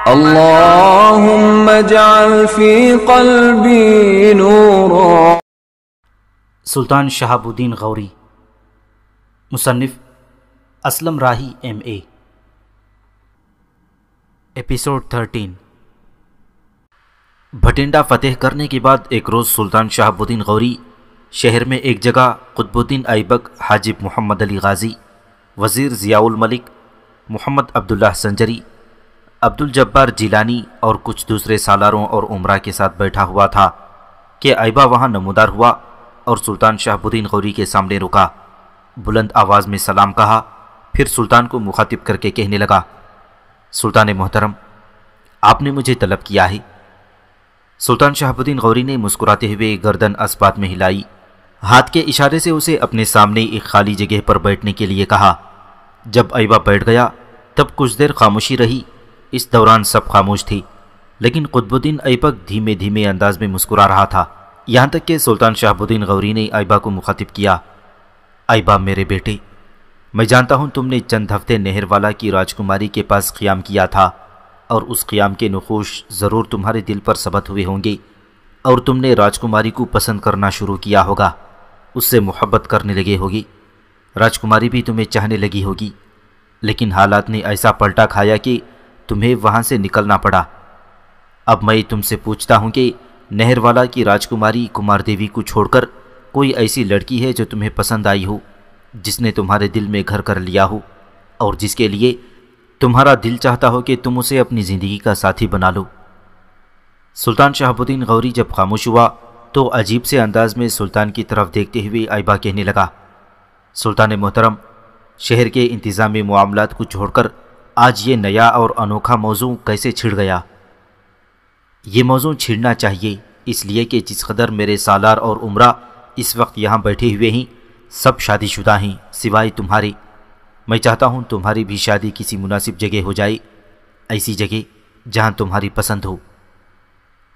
اللهم اجعل في قلبي نورا۔ سلطان شہاب الدین غوری، مصنف اسلم راہی MA۔ ایپیسوڈ 13۔ بھٹنڈا فتح کرنے کے بعد ایک روز سلطان شہاب الدین غوری شہر میں ایک جگہ قطب الدین ایبک، حاجب محمد علی غازی، وزیر ضیاء الملک، محمد عبداللہ سنجری، عبدالجبار جیلانی اور کچھ دوسرے سالاروں اور عمرا کے ساتھ بیٹھا ہوا تھا کہ ایبا وہاں نمودار ہوا اور سلطان شہاب الدین غوری کے سامنے رکا، بلند آواز میں سلام کہا، پھر سلطان کو مخاطب کر کے کہنے لگا، سلطان محترم، آپ نے مجھے طلب کیا ہے؟ سلطان شہاب الدین غوری نے مسکراتے ہوئے گردن اسبات میں ہلائی، ہاتھ کے اشارے سے اسے اپنے سامنے ایک خالی جگہ پر بیٹھنے کے لیے کہا۔ جب ایبا بیٹھ گیا تب کچھ دیر خاموشی رہی۔ اس دوران سب خاموش تھی، لیکن قطب الدین ایبک دھیمے دھیمے انداز میں مسکرا رہا تھا، یہاں تک کہ سلطان شہاب الدین غوری نے ایبا کو مخاطب کیا۔ ایبا میرے بیٹے، میں جانتا ہوں تم نے چند ہفتے نہر والا کی راجکماری کے پاس قیام کیا تھا، اور اس قیام کے نقوش ضرور تمہارے دل پر ثبت ہوئے ہوں گے، اور تم نے راجکماری کو پسند کرنا شروع کیا ہوگا، اس سے محبت کرنے لگے ہوگی، راجکماری بھی تمہیں چاہنے لگی ہوگی، لیکن حالات نے ایسا پلٹا کھایا کہ تمہیں وہاں سے نکلنا پڑا۔ اب میں تم سے پوچھتا ہوں کہ نہر والا کی راجکماری کمار دیوی کو چھوڑ کر کوئی ایسی لڑکی ہے جو تمہیں پسند آئی ہو، جس نے تمہارے دل میں گھر کر لیا ہو، اور جس کے لیے تمہارا دل چاہتا ہو کہ تم اسے اپنی زندگی کا ساتھی بنا لو؟ سلطان شہاب الدین غوری جب خاموش ہوا تو عجیب سے انداز میں سلطان کی طرف دیکھتے ہوئے ایبا کہنے لگا، سلطان محترم، شہر کے انتظامی معاملات کو چھوڑ کر آج یہ نیا اور انوکھا موضوع کیسے چھڑ گیا؟ یہ موضوع چھڑنا چاہیے، اس لیے کہ جس قدر میرے سالار اور عمرا اس وقت یہاں بیٹھے ہوئے ہیں سب شادی شدہ ہیں سوائے تمہاری۔ میں چاہتا ہوں تمہاری بھی شادی کسی مناسب جگہ ہو جائے، ایسی جگہ جہاں تمہاری پسند ہو۔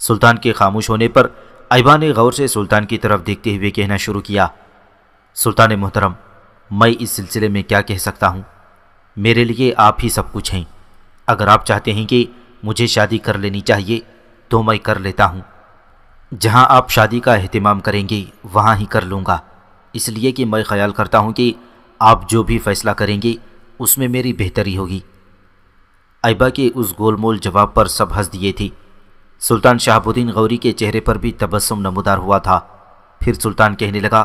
سلطان کے خاموش ہونے پر ایبا نے غور سے سلطان کی طرف دیکھتے ہوئے کہنا شروع کیا، سلطان محترم، میں اس سلسلے میں کیا کہہ سکتا ہوں؟ میرے لیے آپ ہی سب کچھ ہیں۔ اگر آپ چاہتے ہیں کہ مجھے شادی کر لینی چاہیے تو میں کر لیتا ہوں، جہاں آپ شادی کا اہتمام کریں گے وہاں ہی کر لوں گا، اس لیے کہ میں خیال کرتا ہوں کہ آپ جو بھی فیصلہ کریں گے اس میں میری بہتری ہوگی۔ ایبا کے اس گول مول جواب پر سب ہنس دیے تھے۔ سلطان شہاب الدین غوری کے چہرے پر بھی تبسم نمودار ہوا تھا۔ پھر سلطان کہنے لگا،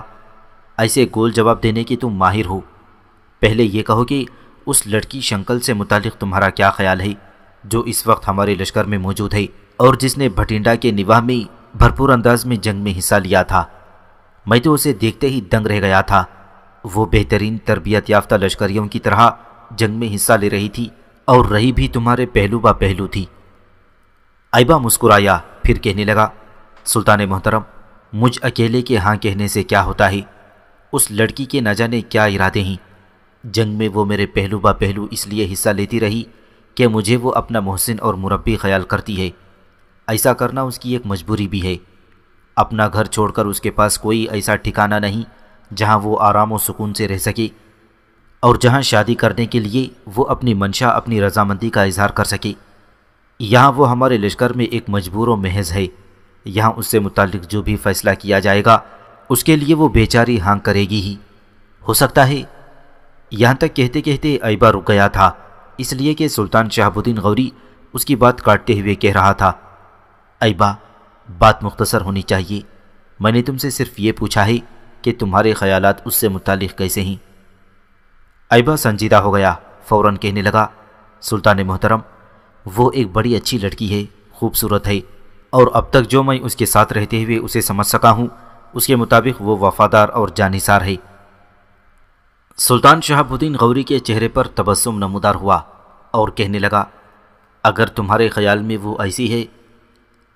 ایسے گول جواب دینے کی تم ماہر ہو، پہلے یہ کہو کہ اس لڑکی شنکل سے متعلق تمہارا کیا خیال ہے جو اس وقت ہمارے لشکر میں موجود ہے اور جس نے بھٹنڈا کے نواح میں بھرپور انداز میں جنگ میں حصہ لیا تھا؟ میں تو اسے دیکھتے ہی دنگ رہ گیا تھا، وہ بہترین تربیت یافتہ لشکریوں کی طرح جنگ میں حصہ لے رہی تھی اور رہی بھی تمہارے پہلو با پہلو تھی۔ ایبا مسکرایا، پھر کہنے لگا، سلطان محترم، مجھ اکیلے کے ہاں کہنے سے کیا ہوتا ہے؟ اس لڑکی کے نہ جانے کیا ارادے ہیں۔ جنگ میں وہ میرے پہلو با پہلو اس لیے حصہ لیتی رہی کہ مجھے وہ اپنا محسن اور مربی خیال کرتی ہے، ایسا کرنا اس کی ایک مجبوری بھی ہے۔ اپنا گھر چھوڑ کر اس کے پاس کوئی ایسا ٹھکانہ نہیں جہاں وہ آرام و سکون سے رہ سکے، اور جہاں شادی کرنے کے لیے وہ اپنی منشا، اپنی رضامندی کا اظہار کر سکے۔ یہاں وہ ہمارے لشکر میں ایک مجبور و محض ہے، یہاں اس سے متعلق جو بھی فیصلہ کیا جائے گا اس کے لیے وہ بیچاری ہاں کرے گی ہی۔ ہو سکتا ہے، یہاں تک کہتے کہتے ایبا رک گیا تھا، اس لیے کہ سلطان شہاب الدین غوری اس کی بات کاٹتے ہوئے کہہ رہا تھا، ایبا، بات مختصر ہونی چاہیے، میں نے تم سے صرف یہ پوچھا ہے کہ تمہارے خیالات اس سے متعلق کیسے ہیں؟ ایبا سنجیدہ ہو گیا، فوراً کہنے لگا، سلطان محترم، وہ ایک بڑی اچھی لڑکی ہے، خوبصورت ہے، اور اب تک جو میں اس کے ساتھ رہتے ہوئے اسے سمجھ سکا ہوں اس کے مطابق وہ وفادار اور جانثار ہے۔ سلطان شہاب الدین غوری کے چہرے پر تبسم نمودار ہوا اور کہنے لگا، اگر تمہارے خیال میں وہ ایسی ہے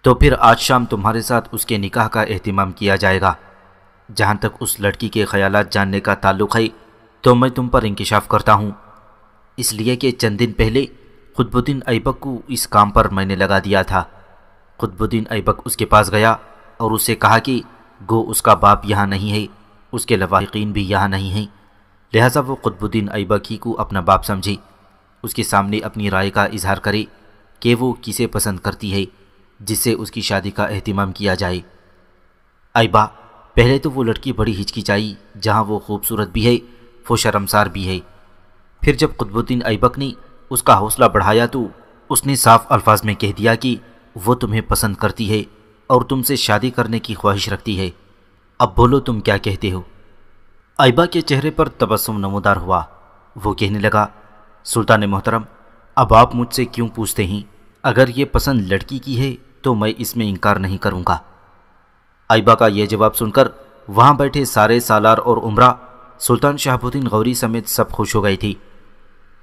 تو پھر آج شام تمہارے ساتھ اس کے نکاح کا اہتمام کیا جائے گا۔ جہاں تک اس لڑکی کے خیالات جاننے کا تعلق ہے تو میں تم پر انکشاف کرتا ہوں، اس لیے کہ چند دن پہلے قطب الدین ایبک کو اس کام پر میں نے لگا دیا تھا۔ قطب الدین ایبک اس کے پاس گیا اور اس سے کہا کہ گو اس کا باپ یہاں نہیں ہے، اس کے لواحقین بھی یہاں نہیں ہیں، لہٰذا وہ قطب الدین ایبک ہی کو اپنا باپ سمجھے، اس کے سامنے اپنی رائے کا اظہار کرے کہ وہ کسے پسند کرتی ہے جس سے اس کی شادی کا اہتمام کیا جائے۔ ایبا، پہلے تو وہ لڑکی بڑی ہچکچائی، جہاں وہ خوبصورت بھی ہے وہ شرمسار بھی ہے۔ پھر جب قطب الدین ایبک نے اس کا حوصلہ بڑھایا تو اس نے صاف الفاظ میں کہہ دیا کہ وہ تمہیں پسند کرتی ہے اور تم سے شادی کرنے کی خواہش رکھتی ہے۔ اب بولو تم کیا کہتے ہو؟ ایبا کے چہرے پر تبسم نمودار ہوا۔ وہ کہنے لگا، سلطان محترم، اب آپ مجھ سے کیوں پوچھتے ہیں؟ اگر یہ پسند لڑکی کی ہے تو میں اس میں انکار نہیں کروں گا۔ ایبا کا یہ جواب سن کر وہاں بیٹھے سارے سالار اور عمرا، سلطان شہاب الدین غوری سمیت سب خوش ہو گئی تھی۔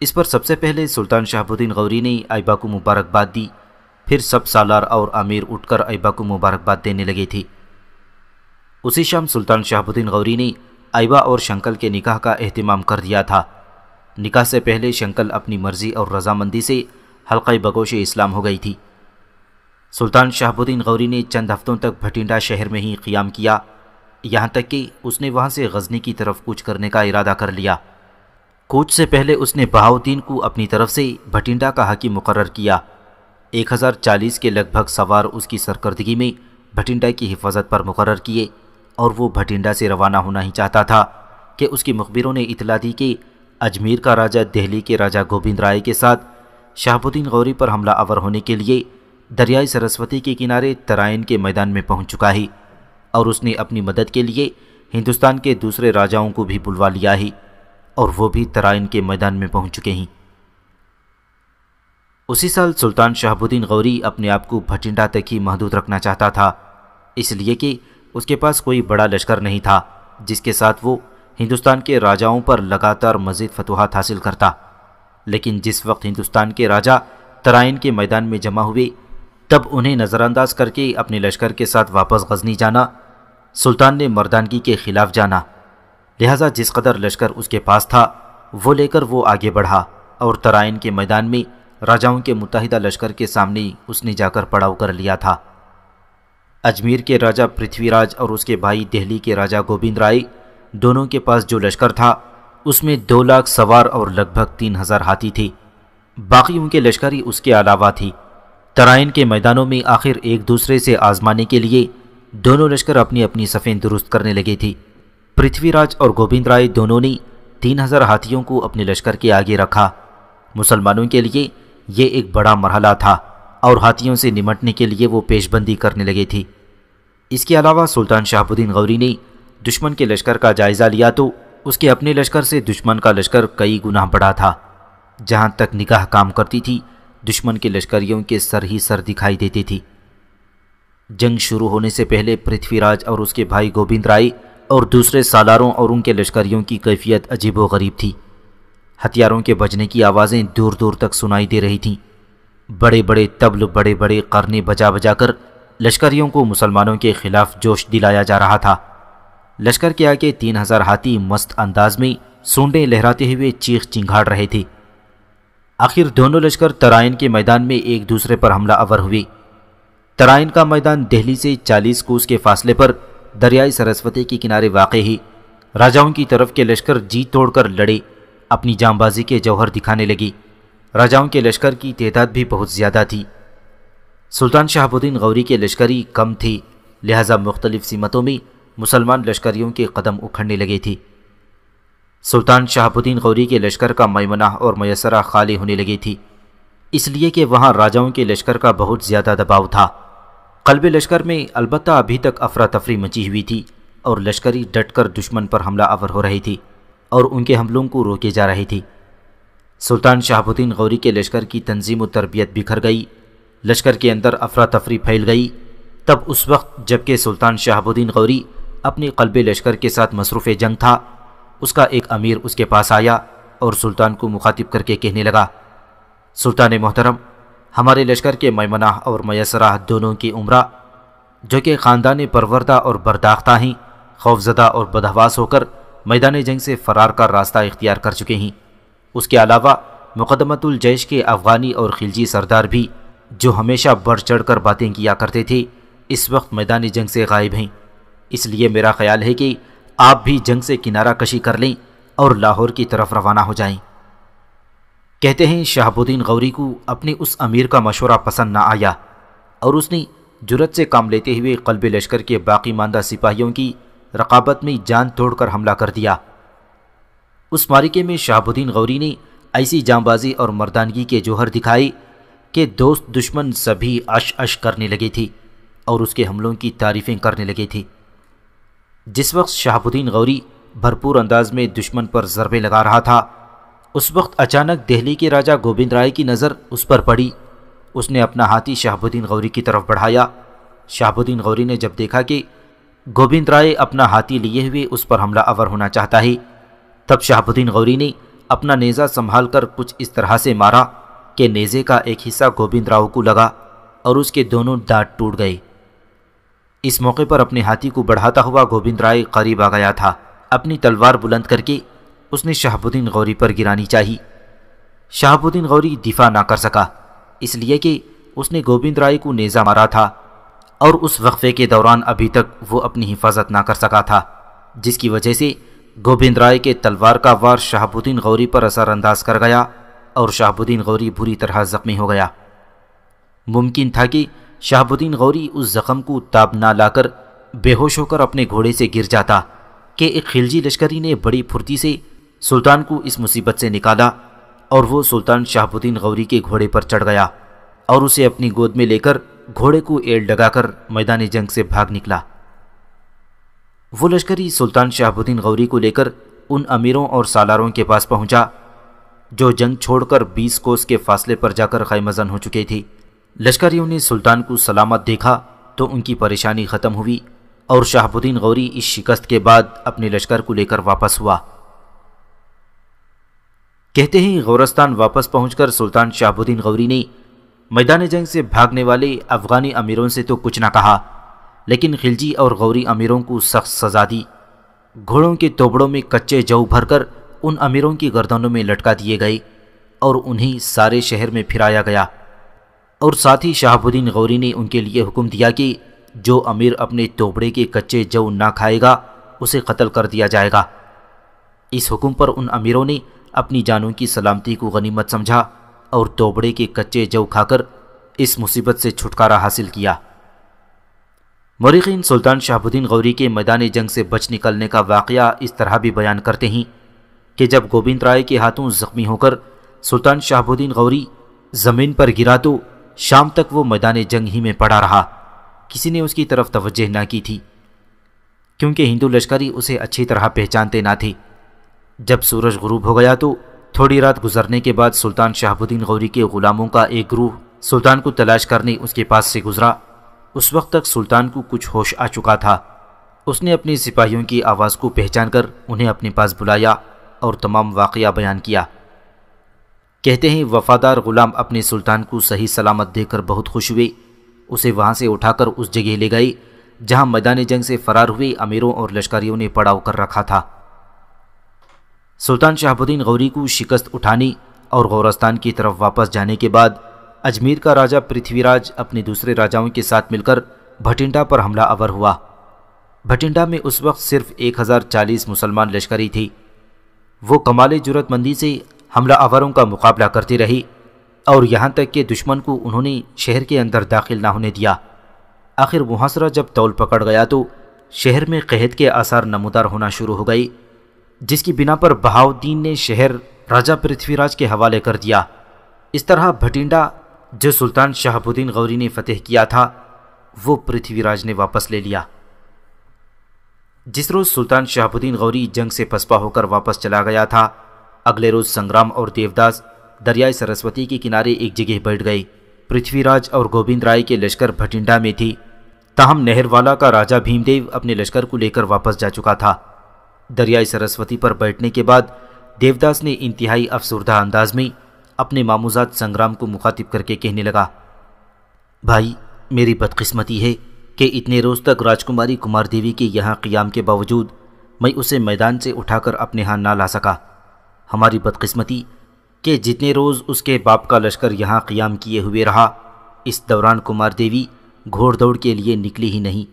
اس پر سب سے پہلے سلطان شہاب الدین غوری نے ایبا کو مبارکباد دی، پھر سب سالار اور امیر اٹھ کر ایبا کو مبارکباد دینے لگے تھے۔ اسی شام سلطان شہاب الدین غوری نے ایبا اور شنکل کے نکاح کا اہتمام کر دیا تھا۔ نکاح سے پہلے شنکل اپنی مرضی اور رضامندی سے حلقہ بگوش اسلام ہو گئی تھی۔ سلطان شہاب الدین غوری نے چند ہفتوں تک بھٹنڈا شہر میں ہی قیام کیا، یہاں تک کہ اس نے وہاں سے غزنی کی طرف کوچ کرنے کا ارادہ کر لیا۔ کوچ سے پہلے اس نے بہاؤدین کو اپنی طرف سے بھٹنڈا کا حاکم مقرر کیا۔ 1040 کے لگ بھگ سوار اس کی سرکردگی میں بھٹنڈا کی حفاظت پر مقرر کیے، اور وہ بھٹنڈا سے روانہ ہونا ہی چاہتا تھا کہ اس کے مخبروں نے اطلاع دی کہ اجمیر کا راجہ دہلی کے راجہ گوبند رائے کے ساتھ شہاب الدین غوری پر حملہ آور ہونے کے لیے دریائے سرسوتی کے کنارے ترائن کے میدان میں پہنچ چکا ہے، اور اس نے اپنی مدد کے لیے ہندوستان کے دوسرے راجاؤں کو بھی بلوا لیا ہے، اور وہ بھی ترائن کے میدان میں پہنچ چکے ہیں۔ اسی سال سلطان شہاب الدین غوری اپنے آپ کو بھٹنڈا تک ہی محدود رکھنا چاہتا تھا، اس لیے کہ اس کے پاس کوئی بڑا لشکر نہیں تھا جس کے ساتھ وہ ہندوستان کے راجاؤں پر لگاتار مزید فتوحات حاصل کرتا۔ لیکن جس وقت ہندوستان کے راجا ترائن کے میدان میں جمع ہوئے، تب انہیں نظر انداز کر کے اپنے لشکر کے ساتھ واپس غزنی جانا سلطان نے مردانگی کے خلاف جانا۔ لہٰذا جس قدر لشکر اس کے پاس تھا وہ لے کر وہ آگے بڑھا، اور ترائن کے میدان میں راجاؤں کے متحدہ لشکر کے سامنے اس نے جا کر پڑاؤ کر لیا تھا۔ اجمیر کے راجہ پرتھوی راج اور اس کے بھائی دہلی کے راجہ گوبند رائے دونوں کے پاس جو لشکر تھا اس میں 2 لاکھ سوار اور لگ بھگ 3000 ہاتھی تھے، باقی ان کے لشکری اس کے علاوہ تھی۔ ترائن کے میدانوں میں آخر ایک دوسرے سے آزمانے کے لیے دونوں لشکر اپنی اپنی صفیں درست کرنے لگے تھے۔ پرتھوی راج اور گوبند رائے دونوں نے 3000 ہاتھیوں کو اپنے لشکر کے آگے رکھا۔ مسلمانوں کے لیے یہ ایک بڑا مرحلہ تھا، اور ہاتھیوں سے نمٹنے کے لیے وہ پیش بندی کرنے لگے تھے۔ اس کے علاوہ سلطان شہاب الدین غوری نے دشمن کے لشکر کا جائزہ لیا تو اس کے اپنے لشکر سے دشمن کا لشکر کئی گنا بڑا تھا۔ جہاں تک نگاہ کام کرتی تھی دشمن کے لشکریوں کے سر ہی سر دکھائی دیتے تھی۔ جنگ شروع ہونے سے پہلے پرتھوی راج اور اس کے بھائی گوبند رائے اور دوسرے سالاروں اور ان کے لشکریوں کی کیفیت عجیب و غریب تھی۔ ہتھیاروں کے بجنے کی آوازیں دور دور تک سنائی دے رہی تھیں۔ بڑے بڑے طبل، بڑے بڑے قرنے بجا بجا کر لشکریوں کو مسلمانوں کے خلاف جوش دلایا جا رہا تھا۔ لشکر کے آگے 3000 ہاتھی مست انداز میں سونڈیں لہراتے ہوئے چیخ چنگھاڑ رہے تھے۔ آخر دونوں لشکر ترائن کے میدان میں ایک دوسرے پر حملہ آور ہوئے۔ ترائن کا میدان دہلی سے 40 کوس کے فاصلے پر دریائے سرسوتی کے کنارے واقع ہے۔ راجاؤں کی طرف کے لشکر جی توڑ کر لڑے، اپنی جاں بازی کے جوہر دکھانے لگی۔ راجاؤں کے لشکر کی تعداد بھی بہت زیادہ تھی۔ سلطان شہاب الدین غوری کے لشکری کم تھی، لہذا مختلف سمتوں میں مسلمان لشکریوں کے قدم اکھڑنے لگے تھے۔ سلطان شہاب الدین غوری کے لشکر کا میمنہ اور میسرہ خالی ہونے لگی تھی، اس لیے کہ وہاں راجاؤں کے لشکر کا بہت زیادہ دباؤ تھا۔ قلب لشکر میں البتہ ابھی تک افراتفری مچی ہوئی تھی، اور لشکری ڈٹ کر دشمن پر حملہ آور ہو رہی تھی اور ان کے حملوں کو روکے جا رہی تھی۔ سلطان شہاب الدین غوری کے لشکر کی تنظیم و تربیت بکھر گئی، لشکر کے اندر افراتفری پھیل گئی۔ تب اس وقت جبکہ سلطان شہاب الدین غوری اپنی قلب لشکر کے ساتھ مصروف جنگ تھا، اس کا ایک امیر اس کے پاس آیا اور سلطان کو مخاطب کر کے کہنے لگا، سلطان محترم، ہمارے لشکر کے میمنہ اور میسرہ دونوں کی عمرہ جو کہ خاندان پروردہ اور برداختہ ہیں، خوفزدہ اور بدحواس ہو کر میدان جنگ سے فرار کا راستہ اختیار کر چکے ہیں۔ اس کے علاوہ مقدمۃ الجیش کے افغانی اور خلجی سردار بھی جو ہمیشہ بڑھ چڑھ کر باتیں کیا کرتے تھے اس وقت میدان جنگ سے غائب ہیں۔ اس لیے میرا خیال ہے کہ آپ بھی جنگ سے کنارہ کشی کر لیں اور لاہور کی طرف روانہ ہو جائیں۔ کہتے ہیں شہاب الدین غوری کو اپنے اس امیر کا مشورہ پسند نہ آیا اور اس نے جرأت سے کام لیتے ہوئے قلب لشکر کے باقی ماندہ سپاہیوں کی رقابت میں جان توڑ کر حملہ کر دیا۔ اس معرکے میں شہاب الدین غوری نے ایسی جانبازی اور مردانگی کے جوہر دکھائے کہ دوست دشمن سبھی عش عش کرنے لگے تھے اور اس کے حملوں کی تعریفیں کرنے لگے تھے۔ جس وقت شہاب الدین غوری بھرپور انداز میں دشمن پر ضربے لگا رہا تھا، اس وقت اچانک دہلی کے راجہ گوبند رائے کی نظر اس پر پڑی۔ اس نے اپنا ہاتھی شہاب الدین غوری کی طرف بڑھایا۔ شہاب الدین غوری نے جب دیکھا کہ گوبند رائے اپنا ہاتھی لیے ہوئے اس پر حملہ آور ہونا چاہتا ہے، تب شہاب الدین غوری نے اپنا نیزہ سنبھال کر کچھ اس طرح سے مارا کہ نیزے کا ایک حصہ گوبند راؤ کو لگا اور اس کے دونوں دانت ٹوٹ گئے۔ اس موقع پر اپنے ہاتھی کو بڑھاتا ہوا گوبند رائے قریب آ گیا تھا۔ اپنی تلوار بلند کر کے اس نے شہاب الدین غوری پر گرانی چاہی۔ شہاب الدین غوری دفاع نہ کر سکا، اس لیے کہ اس نے گوبند رائے کو نیزہ مارا تھا اور اس وقفے کے دوران ابھی تک وہ اپنی حفاظت نہ کر سکا تھا، جس کی وجہ سے گوبند رائے کے تلوار کا وار شہاب الدین غوری پر اثر انداز کر گیا اور شہاب الدین غوری بری طرح زخمی ہو گیا۔ ممکن تھا کہ شہاب الدین غوری اس زخم کو تاب نہ لا کر بے ہوش ہو کر اپنے گھوڑے سے گر جاتا کہ ایک خلجی لشکری نے بڑی پھرتی سے سلطان کو اس مصیبت سے نکالا اور وہ سلطان شہاب الدین غوری کے گھوڑے پر چڑھ گیا اور اسے اپنی گود میں لے کر گھوڑے کو ایڑ لگا کر میدان جنگ سے بھاگ نکلا۔ وہ لشکری سلطان شہاب الدین غوری کو لے کر ان امیروں اور سالاروں کے پاس پہنچا جو جنگ چھوڑ کر 20 کوس کے فاصلے پر جا کر خیمہ زن ہو چکے تھے۔ لشکریوں نے سلطان کو سلامت دیکھا تو ان کی پریشانی ختم ہوئی اور شہاب الدین غوری اس شکست کے بعد اپنے لشکر کو لے کر واپس ہوا۔ کہتے ہیں غورستان واپس پہنچ کر سلطان شہاب الدین غوری نے میدان جنگ سے بھاگنے والے افغانی امیروں سے تو کچھ نہ کہا، لیکن خلجی اور غوری امیروں کو سخت سزا دی۔ گھوڑوں کے توبڑوں میں کچے جو بھر کر ان امیروں کی گردنوں میں لٹکا دیے گئے اور انہیں سارے شہر میں پھرایا گیا، اور ساتھ ہی شہاب الدین غوری نے ان کے لیے حکم دیا کہ جو امیر اپنے توبڑے کے کچے جو نہ کھائے گا اسے قتل کر دیا جائے گا۔ اس حکم پر ان امیروں نے اپنی جانوں کی سلامتی کو غنیمت سمجھا اور توبڑے کے کچے جو کھا کر اس مصیبت سے چھٹکارا حاصل کیا۔ مورخین سلطان شہاب الدین غوری کے میدان جنگ سے بچ نکلنے کا واقعہ اس طرح بھی بیان کرتے ہیں کہ جب گوبند رائے کے ہاتھوں زخمی ہو کر سلطان شہاب الدین غوری زمین پر گرا تو شام تک وہ میدان جنگ ہی میں پڑا رہا، کسی نے اس کی طرف توجہ نہ کی تھی کیونکہ ہندو لشکری اسے اچھی طرح پہچانتے نہ تھے۔ جب سورج غروب ہو گیا تو تھوڑی رات گزرنے کے بعد سلطان شہاب الدین غوری کے غلاموں کا ایک گروہ سلطان کو تلاش کرنے اس کے پاس سے گزرا۔ اس وقت تک سلطان کو کچھ ہوش آ چکا تھا۔ اس نے اپنے سپاہیوں کی آواز کو پہچان کر انہیں اپنے پاس بلایا اور تمام واقعہ بیان کیا۔ کہتے ہیں وفادار غلام اپنے سلطان کو صحیح سلامت دیکھ کر بہت خوش ہوئے، اسے وہاں سے اٹھا کر اس جگہ لے گئے جہاں میدان جنگ سے فرار ہوئے امیروں اور لشکریوں نے پڑاؤ کر رکھا تھا۔ سلطان شہاب الدین غوری کو شکست اٹھانے اور غورستان کی طرف واپس جانے کے بعد اجمیر کا راجہ پرتھوی راج اپنے دوسرے راجاؤں کے ساتھ مل کر بھٹنڈا پر حملہ آور ہوا۔ بھٹنڈا میں اس وقت صرف 1040 مسلمان لشکری تھی۔ وہ کمال جرأت مندی سے حملہ آوروں کا مقابلہ کرتے رہے اور یہاں تک کہ دشمن کو انہوں نے شہر کے اندر داخل نہ ہونے دیا۔ آخر محاصرہ جب طول پکڑ گیا تو شہر میں قحط کے آثار نمودار ہونا شروع ہو گئے، جس کی بنا پر بہاؤالدین نے شہر راجہ پرتھوی راج کے حوالے کر دیا۔ اس طرح بھٹنڈا جو سلطان شہاب الدین غوری نے فتح کیا تھا وہ پرتھوی راج نے واپس لے لیا۔ جس روز سلطان شہاب الدین غوری جنگ سے پسپا ہو کر واپس چلا گیا تھا، اگلے روز سنگرام اور دیوداس دریائے سرسوتی کے کنارے ایک جگہ بیٹھ گئے۔ پرتھوی راج اور گوبند رائے کے لشکر بھٹنڈا میں تھی، تاہم نہر والا کا راجہ بھیم دیو اپنے لشکر کو لے کر واپس جا چکا تھا۔ دریائے سرسوتی پر بیٹھنے کے بعد دیوداس نے انتہائی افسردہ انداز میں اپنے ماموزاد سنگرام کو مخاطب کر کے کہنے لگا، بھائی میری بدقسمتی ہے کہ اتنے روز تک راجکماری کمار دیوی کے یہاں قیام کے باوجود میں اسے میدان سے اٹھا کر اپنے ہاں نہ لا سکا۔ ہماری بدقسمتی کہ جتنے روز اس کے باپ کا لشکر یہاں قیام کیے ہوئے رہا، اس دوران کمار دیوی گھوڑ دوڑ کے لیے نکلی ہی نہیں،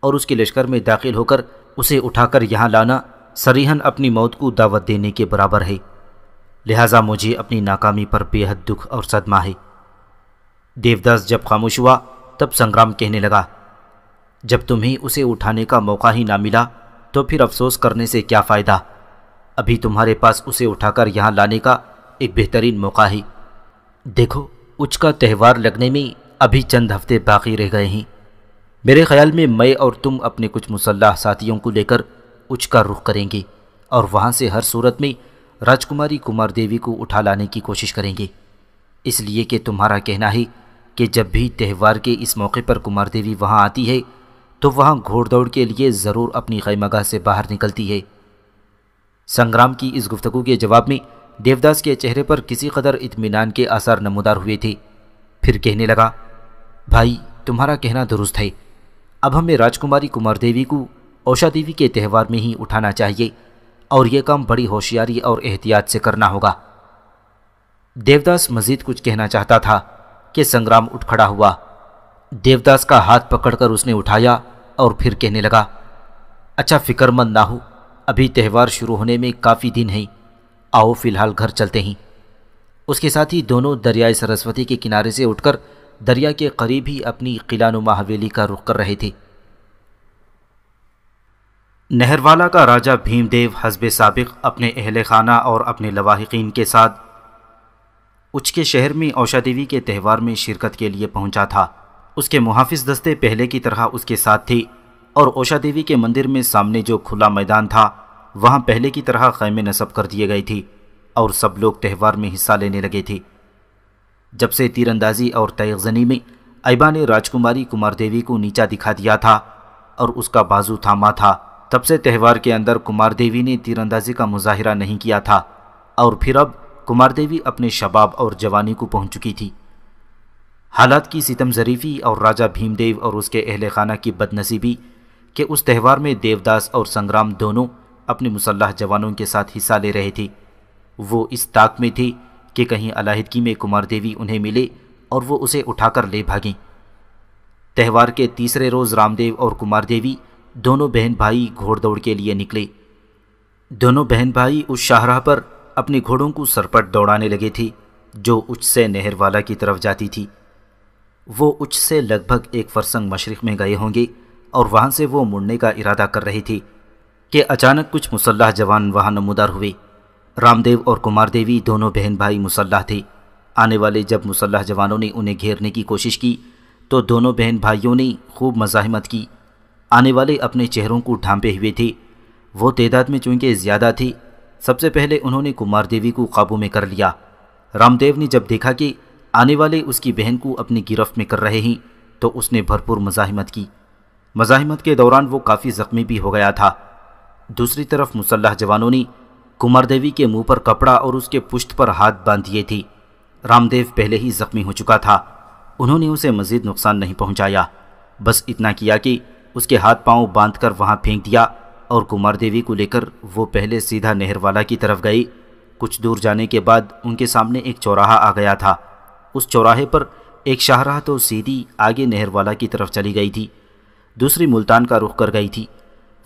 اور اس کے لشکر میں داخل ہو کر اسے اٹھا کر یہاں لانا صریحاً اپنی موت کو دعوت دینے کے برابر ہے۔ لہٰذا مجھے اپنی ناکامی پر بے حد دکھ اور صدمہ ہے۔ دیوداس جب خاموش ہوا تب سنگرام کہنے لگا، جب تمہیں اسے اٹھانے کا موقع ہی نہ ملا تو پھر افسوس کرنے سے کیا فائدہ؟ ابھی تمہارے پاس اسے اٹھا کر یہاں لانے کا ایک بہترین موقع ہے۔ دیکھو، اچ کا تہوار لگنے میں ابھی چند ہفتے باقی رہ گئے ہیں۔ میرے خیال میں اور تم اپنے کچھ مسلح ساتھیوں کو لے کر اچ کا رخ کریں گے اور وہاں سے ہر صورت میں راجکماری کمار دیوی کو اٹھا لانے کی کوشش کریں گے، اس لیے کہ تمہارا کہنا ہے کہ جب بھی تہوار کے اس موقع پر کمار دیوی وہاں آتی ہے تو وہاں گھوڑ دوڑ کے لیے ضرور اپنی خیمہ گاہ سے باہر نکلتی ہے۔ سنگرام کی اس گفتگو کے جواب میں دیوداس کے چہرے پر کسی قدر اطمینان کے آثار نمودار ہوئے تھے۔ پھر کہنے لگا، بھائی تمہارا کہنا درست ہے، اب ہمیں راجکماری کمار دیوی کو اوشا دیوی کے تہوار میں ہی اٹھانا چاہیے اور یہ کام بڑی ہوشیاری اور احتیاط سے کرنا ہوگا۔ دیوداس مزید کچھ کہنا چاہتا تھا کہ سنگرام اٹھ کھڑا ہوا۔ دیوداس کا ہاتھ پکڑ کر اس نے اٹھایا اور پھر کہنے لگا، اچھا فکر مند نہ ہو، ابھی تہوار شروع ہونے میں کافی دن ہیں، آؤ فی الحال گھر چلتے ہیں۔ اس کے ساتھ ہی دونوں دریائے سرسوتی کے کنارے سے اٹھ کر دریا کے قریب ہی اپنی قلعہ نما حویلی کا رخ کر رہے تھے۔ نہروالا کا راجہ بھیم دیو حسب سابق اپنے اہل خانہ اور اپنے لواحقین کے ساتھ اچ کے شہر میں اوشا دیوی کے تہوار میں شرکت کے لیے پہنچا تھا۔ اس کے محافظ دستے پہلے کی طرح اس کے ساتھ تھے اور اوشا دیوی کے مندر میں سامنے جو کھلا میدان تھا وہاں پہلے کی طرح خیمے نصب کر دیے گئے تھے اور سب لوگ تہوار میں حصہ لینے لگے تھے۔ جب سے تیر اندازی اور تیغ زنی میں ایبا نے راجکماری کمار دیوی کو نیچا دکھا دیا تھا اور اس کا بازو تھاما تھا، تب سے تہوار کے اندر کمار دیوی نے تیر اندازی کا مظاہرہ نہیں کیا تھا، اور پھر اب کمار دیوی اپنے شباب اور جوانی کو پہنچ چکی تھی۔ حالات کی ستم ظریفی اور راجہ بھیم دیو اور اس کے اہل خانہ کی بد نصیبی کہ اس تہوار میں دیوداس اور سنگرام دونوں اپنے مسلح جوانوں کے ساتھ حصہ لے رہے تھے، وہ اس طاق میں تھے کہ کہیں علیحدگی میں کمار دیوی انہیں ملے اور وہ اسے اٹھا کر لے بھاگیں۔ تہوار کے تیسرے روز رام دیو اور کمار دیوی دونوں بہن بھائی گھوڑ دوڑ کے لیے نکلے۔ دونوں بہن بھائی اس شاہراہ پر اپنے گھوڑوں کو سرپٹ دوڑانے لگے تھے جو اچ سے نہروالا کی طرف جاتی تھی۔ وہ اچ سے لگ بھگ ایک فرسنگ مشرق میں گئے ہوں گے اور وہاں سے وہ مڑنے کا ارادہ کر رہے تھے کہ اچانک کچھ مسلح جوان وہاں نمودار ہوئے۔ رام دیو اور کمار دیوی دونوں بہن بھائی مسلح تھے۔ آنے والے جب مسلح جوانوں نے انہیں گھیرنے کی کوشش کی تو دونوں بہن بھائیوں نے خوب مزاحمت کی۔ آنے والے اپنے چہروں کو ڈھانپے ہوئے تھے، وہ تعداد میں چونکہ زیادہ تھے۔ سب سے پہلے انہوں نے کمار دیوی کو قابو میں کر لیا۔ رام دیو نے جب دیکھا کہ آنے والے اس کی بہن کو اپنی گرفت میں کر رہے ہیں تو اس نے بھرپور مزاحمت کی۔ مزاحمت کے دوران وہ کافی زخمی بھی ہو گیا تھا۔ دوسری طرف مسلح جوانوں نے کمار دیوی کے منہ پر کپڑا اور اس کے پشت پر ہاتھ باندھ دیے تھے۔ رام دیو پہلے ہی زخمی ہو چکا تھا، انہوں نے اسے مزید نقصان نہیں پہنچایا، بس اتنا کیا کہ اس کے ہاتھ پاؤں باندھ کر وہاں پھینک دیا اور کمار دیوی کو لے کر وہ پہلے سیدھا نہروالا کی طرف گئے۔ کچھ دور جانے کے بعد ان کے سامنے ایک چوراہا آ گیا تھا۔ اس چوراہے پر ایک شاہراہ تو سیدھی آگے نہروالا کی طرف چلی گئی تھی، دوسری ملتان کا رخ کر گئی تھی۔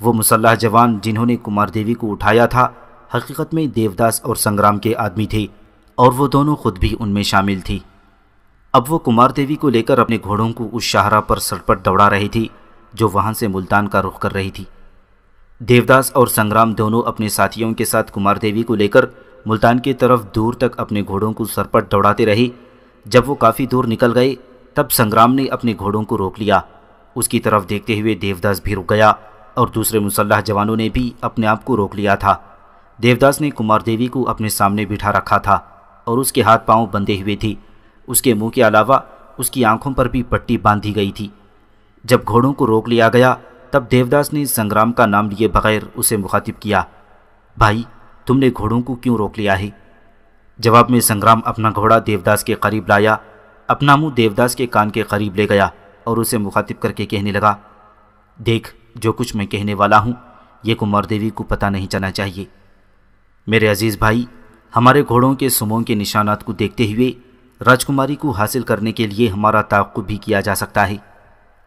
وہ مسلح جوان جنہوں نے کمار دیوی کو اٹھایا تھا حقیقت میں دیوداس اور سنگرام کے آدمی تھے اور وہ دونوں خود بھی ان میں شامل تھی۔ اب وہ کمار دیوی کو لے کر اپنے گھوڑوں کو اس شاہراہ پر سرپٹ دوڑا رہی تھی جو وہاں سے ملتان کا رخ کر رہی تھی۔ دیوداس اور سنگرام دونوں اپنے ساتھیوں کے ساتھ کمار دیوی کو لے کر ملتان کی طرف دور تک اپنے گھوڑوں کو سرپٹ دوڑاتے رہے۔ جب وہ کافی دور نکل گئے تب سنگرام نے اپنے گھوڑوں کو روک لیا۔ اس کی طرف دیکھتے ہوئے دیوداس بھی رک گیا اور دوسرے مسلح جوانوں نے بھی اپنے آپ کو روک لیا تھا۔ دیوداس نے کمار دیوی کو اپنے سامنے بٹھا رکھا تھا اور اس کے ہاتھ پاؤں بندھے ہوئے تھے، اس کے منہ کے علاوہ اس کی آنکھوں پر بھی پٹی باندھی گئی تھی۔ جب گھوڑوں کو روک لیا گیا تب دیوداس نے سنگرام کا نام لیے بغیر اسے مخاطب کیا، بھائی تم نے گھوڑوں کو کیوں روک لیا ہے؟ جواب میں سنگرام اپنا گھوڑا دیوداس کے قریب لایا، اپنا منہ دیوداس کے کان کے قریب لے گیا اور اسے مخاطب کر کے کہنے لگا، دیکھ جو کچھ میں کہنے والا ہوں یہ کمار دیوی کو پتہ نہیں چلنا چاہیے۔ میرے عزیز بھائی، ہمارے گھوڑوں کے سموں کے نشانات کو دیکھتے ہوئے راجکماری کو حاصل کرنے کے لیے ہمارا تعاقب بھی کیا جا سکتا ہے۔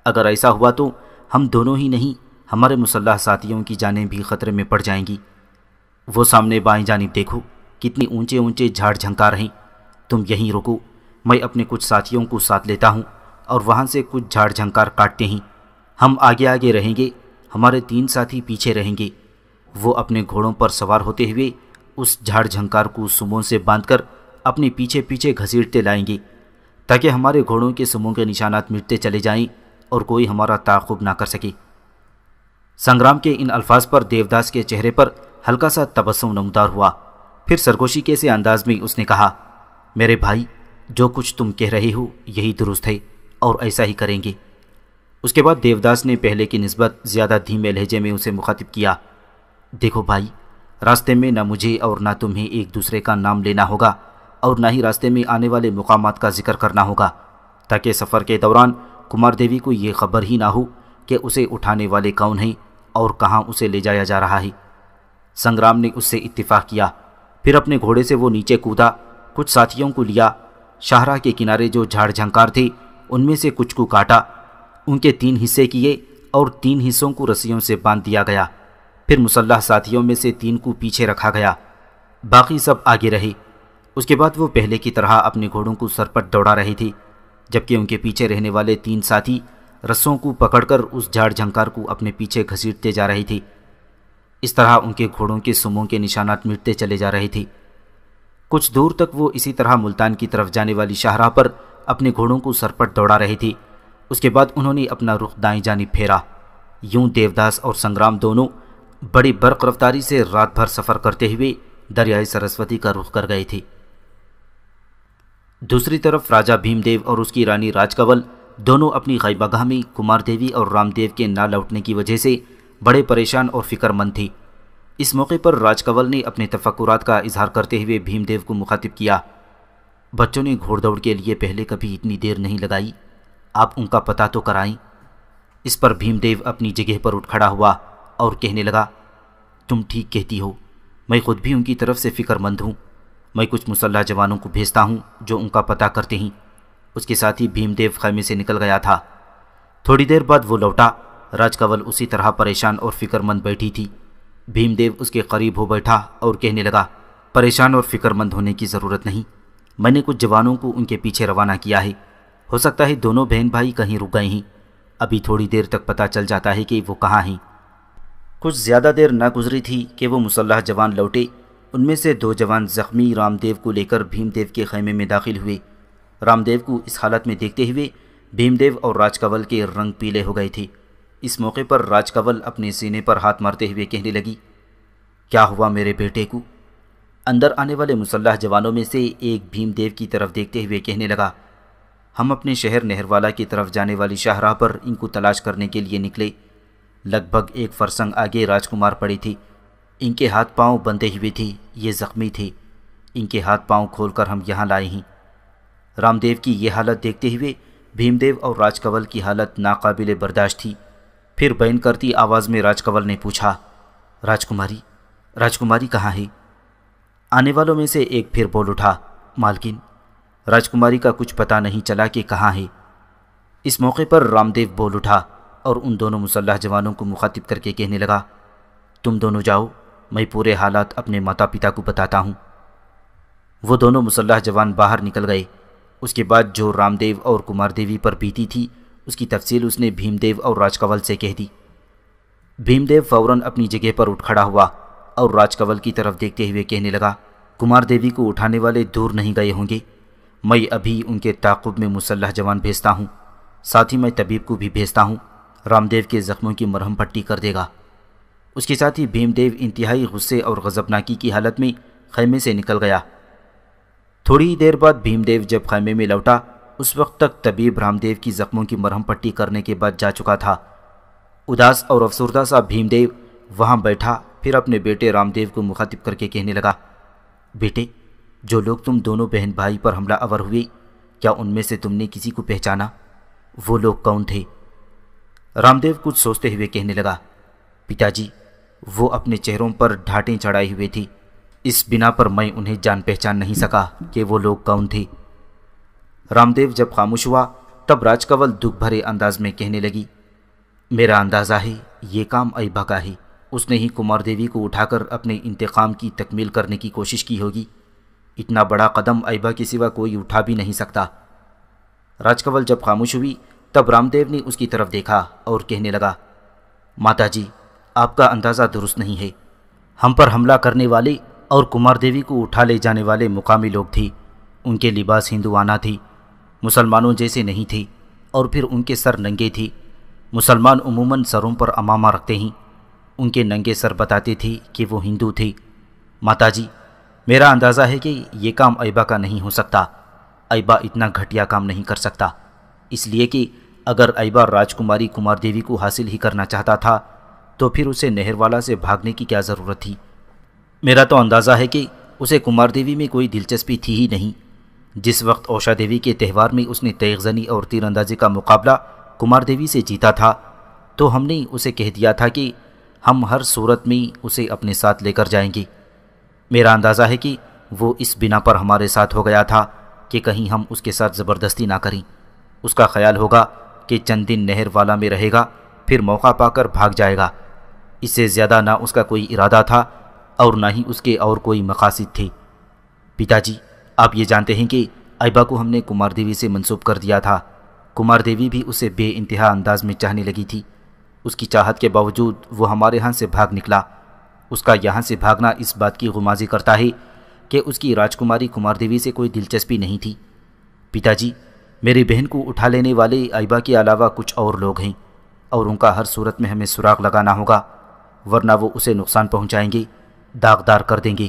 اگر ایسا ہوا تو ہم دونوں ہی نہیں ہمارے مسلح ساتھیوں کی جانیں بھی خطرے میں پڑ جائیں گی۔ وہ سامنے بائیں جانب دیکھو، کتنی اونچے اونچے جھاڑ جھنکار ہیں۔ تم یہیں رکو، میں اپنے کچھ ساتھیوں کو ساتھ لیتا ہوں اور وہاں سے کچھ جھاڑ جھنکار کاٹتے ہیں۔ ہم آگے آگے رہیں گے، ہمارے 3 ساتھی پیچھے رہیں گے۔ وہ اپنے گھوڑوں پر سوار ہوتے ہوئے اس جھاڑ جھنکار کو سموں سے باندھ کر اپنے پیچھے پیچھے گھسیٹتے لائیں گے تاکہ ہمارے گھوڑوں کے سموں کے نشانات مٹتے چلے جائیں اور کوئی ہمارا تعاقب نہ کر سکے۔ سنگرام کے ان الفاظ پر دیوداس کے چہرے پر ہلکا سا تبسم نمودار ہوا۔ پھر سرگوشی کے سے انداز میں اس نے کہا، میرے بھائی، جو کچھ تم کہہ رہے ہو یہی درست ہے اور ایسا ہی کریں گے۔ اس کے بعد دیوداس نے پہلے کی نسبت زیادہ دھیمے لہجے میں اسے مخاطب کیا، دیکھو بھائی، راستے میں نہ مجھے اور نہ تمہیں ایک دوسرے کا نام لینا ہوگا اور نہ ہی راستے میں آنے والے مقامات کا ذکر کرنا ہوگا، تاکہ سفر کے دوران کمار دیوی کو یہ خبر ہی نہ ہو کہ اسے اٹھانے والے کون ہیں اور کہاں اسے لے جایا جا رہا ہے۔ سنگرام نے اس سے اتفاق کیا۔ پھر اپنے گھوڑے سے وہ نیچے کودا، کچھ ساتھیوں کو لیا، شاہراہ کے کنارے جو جھاڑ جھنکار تھے ان میں سے کچھ کو کاٹا، ان کے 3 حصے کیے اور 3 حصوں کو رسیوں سے باندھ دیا گیا۔ پھر مسلح ساتھیوں میں سے 3 کو پیچھے رکھا گیا، باقی سب آگے رہے۔ اس کے بعد وہ پہلے کی طرح اپنے گھوڑوں کو سر پر دوڑا رہے تھے، جبکہ ان کے پیچھے رہنے والے 3 ساتھی رسوں کو پکڑ کر اس جھاڑ جھنکار کو اپنے پیچھے گھسیٹتے جا رہے تھے۔ اس طرح ان کے گھوڑوں کے سموں کے نشانات مٹتے چلے جا رہے تھے۔ کچھ دور تک وہ اسی طرح ملتان کی طرف جانے والی شاہراہ پر اپنے گھوڑوں کو سر پر دوڑا رہے تھے۔ اس کے بعد انہوں نے اپنا رخ دائیں جانب پھیرا۔ یوں دیوداس اور سنگرام دونوں بڑی برق رفتاری سے رات بھر سفر کرتے ہوئے دریائے سرسوتی کا رخ کر گئے تھے۔ دوسری طرف راجہ بھیم دیو اور اس کی رانی راج کنول دونوں اپنی غیبہ گاہ میں کمار دیوی اور رام دیو کے نہ لوٹنے کی وجہ سے بڑے پریشان اور فکر مند تھے۔ اس موقع پر راج کنول نے اپنے تفکرات کا اظہار کرتے ہوئے بھیم دیو کو مخاطب کیا، بچوں نے گھوڑ دوڑ کے لیے پہلے کبھی اتنی دیر نہیں لگائی، آپ ان کا پتہ تو کرائیں۔ اس پر بھیم دیو اپنی جگہ پر اٹھ کھڑا ہوا اور کہنے لگا، تم ٹھیک کہتی ہو، میں خود بھی ان کی طرف سے فکر مند ہوں۔ میں کچھ مسلح جوانوں کو بھیجتا ہوں جو ان کا پتہ کرتے ہیں۔ اس کے ساتھ ہی بھیم دیو خیمے سے نکل گیا تھا۔ تھوڑی دیر بعد وہ لوٹا۔ راج کنول اسی طرح پریشان اور فکر مند بیٹھی تھی۔ بھیم دیو اس کے قریب ہو بیٹھا اور کہنے لگا، پریشان اور فکر مند ہونے کی ضرورت نہیں، میں نے کچھ جوانوں کو ان کے پیچھے روانہ کیا ہے، ہو سکتا ہے دونوں بہن بھائی کہیں رک گئے ہیں، ابھی تھوڑی دیر تک پتہ چل جاتا ہے کہ وہ کہاں ہیں۔ کچھ زیادہ دیر نہ گزری تھی کہ وہ مسلح جوان لوٹے۔ ان میں سے 2 جوان زخمی رام دیو کو لے کر بھیم دیو کے خیمے میں داخل ہوئے۔ رام دیو کو اس حالت میں دیکھتے ہوئے بھیم دیو اور راج کنول کے رنگ پیلے ہو گئے تھے۔ اس موقع پر راج کنول اپنے سینے پر ہاتھ مارتے ہوئے کہنے لگی، کیا ہوا میرے بیٹے کو؟ اندر آنے والے مسلح جوانوں میں سے ایک بھیم دیو کی طرف دیکھتے ہوئے کہنے لگا، ہم اپنے شہر نہروالا کی طرف جانے والی شاہراہ پر ان کو تلاش کرنے کے لیے نکلے۔ لگ بھگ 1 فرسنگ آگے راجکمار پڑی تھی، ان کے ہاتھ پاؤں بندھے ہوئے تھے، یہ زخمی تھے، ان کے ہاتھ پاؤں کھول کر ہم یہاں لائے ہیں۔ رام دیو کی یہ حالت دیکھتے ہوئے بھیم دیو اور راج کنول کی حالت ناقابل برداشت تھی۔ پھر بین کرتی آواز میں راج کنول نے پوچھا، راجکماری کہاں ہے؟ آنے والوں میں سے ایک پھر بول اٹھا، مالکن، راجکماری کا کچھ پتہ نہیں چلا کہ کہاں ہے۔ اس موقع پر رام دیو بول اٹھا اور ان دونوں مسلح جوانوں کو مخاطب کر کے کہنے لگا، تم دونوں جاؤ، میں پورے حالات اپنے ماتا پتا کو بتاتا ہوں۔ وہ دونوں مسلح جوان باہر نکل گئے۔ اس کے بعد جو رام دیو اور کمار دیوی پر بیتی تھی اس کی تفصیل اس نے بھیم دیو اور راج کنول سے کہہ دی۔ بھیم دیو فوراً اپنی جگہ پر اٹھ کھڑا ہوا اور راج کنول کی طرف دیکھتے ہوئے کہنے لگا، کمار دیوی کو اٹھانے والے دور نہیں گئے ہوں گے، میں ابھی ان کے تعاقب میں مسلح جوان بھیجتا ہوں، ساتھ ہی میں طبیب کو بھی بھیجتا ہوں، رام دیو کے زخموں کی مرہم پٹی کر دے گا۔ اس کے ساتھ ہی بھیم دیو انتہائی غصے اور غضبناکی کی حالت میں خیمے سے نکل گیا۔ تھوڑی ہی دیر بعد بھیم دیو جب خیمے میں لوٹا، اس وقت تک طبیب رام دیو کی زخموں کی مرہم پٹی کرنے کے بعد جا چکا تھا۔ اداس اور افسردہ سا بھیم دیو وہاں بیٹھا، پھر اپنے بیٹے رام دیو کو مخاطب کر کے کہنے لگا، بیٹے، جو لوگ تم دونوں بہن بھائی پر حملہ آور ہوئے، کیا ان میں سے تم نے کسی کو پہچانا؟ وہ لوگ کون تھے؟ رام دیو کچھ سوچتے ہوئے کہنے لگا، پتا جی، وہ اپنے چہروں پر ڈھاٹیں چڑھائے ہوئے تھی، اس بنا پر میں انہیں جان پہچان نہیں سکا کہ وہ لوگ کون تھے۔ رام دیو جب خاموش ہوا تب راج کنول دکھ بھرے انداز میں کہنے لگی، میرا اندازہ ہے یہ کام ایبا کا ہے، اس نے ہی کمار دیوی کو اٹھا کر اپنے انتقام کی تکمیل کرنے کی کوشش کی ہوگی۔ اتنا بڑا قدم ایبا کے سوا کوئی اٹھا بھی نہیں سکتا۔ راج کنول جب خاموش ہوئی تب رام دیو نے اس کی طرف دیکھا اور کہنے لگا، ماتا جی، آپ کا اندازہ درست نہیں ہے۔ ہم پر حملہ کرنے والے اور کمار دیوی کو اٹھا لے جانے والے مقامی لوگ تھے۔ ان کے لباس ہندوانہ تھے، مسلمانوں جیسے نہیں تھے، اور پھر ان کے سر ننگے تھے۔ مسلمان عموماً سروں پر امامہ رکھتے ہیں، ان کے ننگے سر بتاتے تھے کہ وہ ہندو تھے۔ ماتا جی، میرا اندازہ ہے کہ یہ کام ایبا کا نہیں ہو سکتا۔ ایبا اتنا گھٹیا کام نہیں کر سکتا، اس لیے کہ اگر ایبا راجکماری کمار دیوی کو حاصل ہی کرنا چاہتا تھا تو پھر اسے نہر والا سے بھاگنے کی کیا ضرورت تھی؟ میرا تو اندازہ ہے کہ اسے کمار دیوی میں کوئی دلچسپی تھی ہی نہیں۔ جس وقت اوشا دیوی کے تہوار میں اس نے تیغ زنی اور تیر اندازی کا مقابلہ کمار دیوی سے جیتا تھا تو ہم نے اسے کہہ دیا تھا کہ ہم ہر صورت میں اسے اپنے ساتھ لے کر جائیں گے۔ میرا اندازہ ہے کہ وہ اس بنا پر ہمارے ساتھ ہو گیا تھا کہ کہیں ہم اس کے ساتھ زبردستی نہ کریں۔ اس کا خیال ہوگا کہ چند دن نہر والا میں رہے گا، پھر موقع پا کر بھاگ جائے گا۔ اس سے زیادہ نہ اس کا کوئی ارادہ تھا اور نہ ہی اس کے اور کوئی مقاصد تھے۔ پتا جی، آپ یہ جانتے ہیں کہ ایبا کو ہم نے کمار دیوی سے منسوب کر دیا تھا۔ کمار دیوی بھی اسے بے انتہا انداز میں چاہنے لگی تھی۔ اس کی چاہت کے باوجود وہ ہمارے ہاں سے بھاگ نکلا۔ اس کا یہاں سے بھاگنا اس بات کی غمازی کرتا ہے کہ اس کی راجکماری کمار دیوی سے کوئی دلچسپی نہیں تھی۔ پتا جی، میری بہن کو اٹھا لینے والے ایبا کے علاوہ کچھ اور لوگ ہیں، اور ان کا ہر صورت میں ہمیں سراغ لگانا ہوگا، ورنہ وہ اسے نقصان پہنچائیں گے، داغدار کر دیں گے۔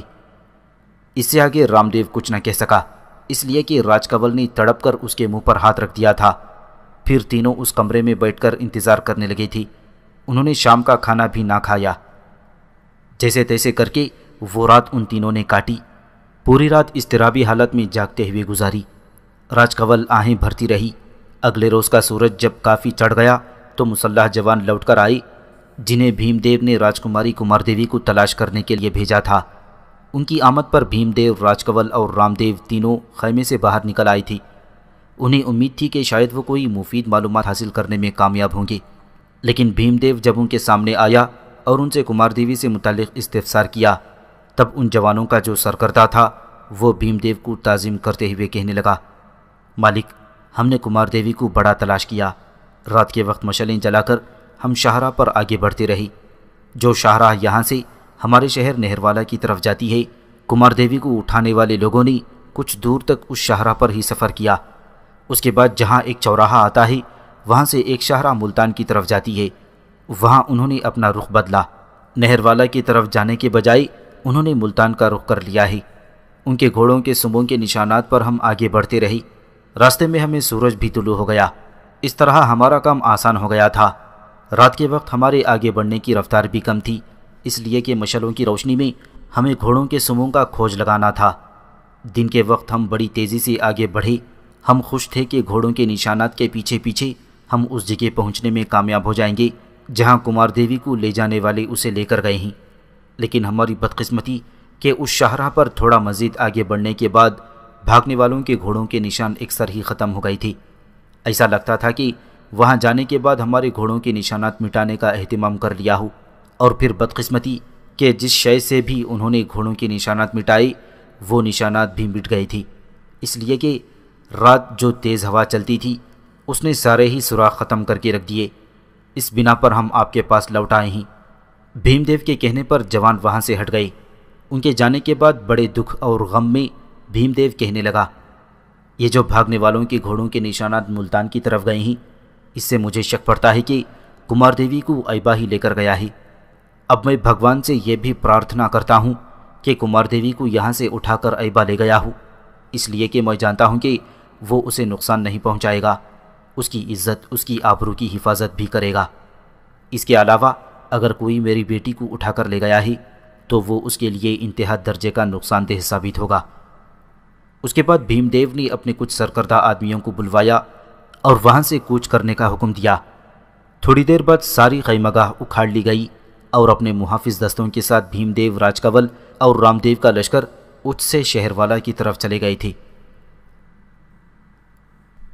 اس سے آگے رام دیو کچھ نہ کہہ سکا، اس لیے کہ راج کنول نے تڑپ کر اس کے منہ پر ہاتھ رکھ دیا تھا۔ پھر تینوں اس کمرے میں بیٹھ کر انتظار کرنے لگے تھی۔ انہوں نے شام کا کھانا بھی نہ کھایا۔ جیسے تیسے کر کے وہ رات ان تینوں نے کاٹی۔ پوری رات اضطرابی حالت میں جاگتے ہوئے گزاری۔ راج کنول آہیں بھرتی رہی۔ اگلے روز کا سورج جب کافی چڑھ گیا تو مسلح جوان لوٹ کر آئے، جنہیں بھیم دیو نے راجکماری کمار دیوی کو تلاش کرنے کے لیے بھیجا تھا۔ ان کی آمد پر بھیم دیو، راج کنول اور رام دیو تینوں خیمے سے باہر نکل آئی تھی۔ انہیں امید تھی کہ شاید وہ کوئی مفید معلومات حاصل کرنے میں کامیاب ہوں گے، لیکن بھیم دیو جب ان کے سامنے آیا اور ان سے کمار دیوی سے متعلق استفسار کیا، تب ان جوانوں کا جو سرکردہ تھا وہ بھیم دیو کو تعظیم کرتے ہوئے کہنے لگا، مالک، ہم نے کمار دیوی کو بڑا تلاش کیا۔ رات کے وقت مشعلیں جلا کر ہم شاہراہ پر آگے بڑھتے رہے۔ جو شاہراہ یہاں سے ہمارے شہر نہروالا کی طرف جاتی ہے، کمار دیوی کو اٹھانے والے لوگوں نے کچھ دور تک اس شاہراہ پر ہی سفر کیا۔ اس کے بعد جہاں ایک چوراہا آتا ہے، وہاں سے ایک شاہراہ ملتان کی طرف جاتی ہے۔ وہاں انہوں نے اپنا رخ بدلا۔ نہروالا کی طرف جانے کے بجائے انہوں نے ملتان کا رخ کر لیا ہے۔ ان کے گھوڑوں کے سنگوں کے نشانات پر ہم آگے بڑھتے رہے۔ راستے میں ہمیں سورج بھی طلوع ہو گیا۔ اس طرح ہمارا کام آسان ہو گیا تھا۔ رات کے وقت ہمارے آگے بڑھنے کی رفتار بھی کم تھی، اس لیے کہ مشعلوں کی روشنی میں ہمیں گھوڑوں کے سنگوں کا کھوج لگانا تھا۔ دن کے وقت ہم بڑی تیزی سے آگے بڑھے۔ ہم خوش تھے کہ گھوڑوں کے نشانات کے پیچھے پیچھے ہم اس جگہ پہنچنے میں کامیاب ہو جائیں گے جہاں کمار دیوی کو لے جانے والے اسے لے کر گئے ہیں۔ لیکن ہماری بدقسمتی کہ اس شاہراہ پر تھوڑا مزید آگے بڑھنے کے بعد بھاگنے والوں کے گھوڑوں کے نشان اکثر ہی ختم ہو گئی تھی۔ ایسا لگتا تھا کہ وہاں جانے کے بعد ہمارے گھوڑوں کے نشانات مٹانے کا اہتمام کر لیا ہو، اور پھر بدقسمتی کہ جس شے سے بھی انہوں نے گھوڑوں کے نشانات مٹائے وہ نشانات بھی مٹ گئی تھی، اس لیے کہ رات جو تیز ہوا چلتی تھی اس نے سارے ہی سوراخ ختم کر کے رکھ دیے۔ اس بنا پر ہم آپ کے پاس لوٹ آئے ہیں۔ بھیم دیو کے کہنے پر جوان وہاں سے ہٹ گئے۔ ان کے جانے کے بعد بڑے دکھ اور غم میں بھیم دیو کہنے لگا، یہ جو بھاگنے والوں کے گھوڑوں کے نشانات ملتان کی طرف گئے ہیں، اس سے مجھے شک پڑتا ہے کہ کمار دیوی کو ایبا ہی لے کر گیا ہے۔ اب میں بھگوان سے یہ بھی پرارتھنا کرتا ہوں کہ کمار دیوی کو یہاں سے اٹھا کر ایبا لے گیا ہو، اس لیے کہ میں جانتا ہوں کہ وہ اسے نقصان نہیں پہنچائے گا، اس کی عزت، اس کی آبرو کی حفاظت بھی کرے گا۔ اس کے علاوہ اگر کوئی میری بیٹی کو اٹھا کر لے گیا ہے تو وہ اس کے لیے انتہا درجے کا نقصان دہ ثابت ہوگا۔ اس کے بعد بھیم دیو نے اپنے کچھ سرکردہ آدمیوں کو بلوایا اور وہاں سے کوچ کرنے کا حکم دیا۔ تھوڑی دیر بعد ساری خیمہ گاہ اکھاڑ لی گئی اور اپنے محافظ دستوں کے ساتھ بھیم دیو، راج کنول اور رام دیو کا لشکر اچ سے شہر والا کی طرف چلے گئے تھے۔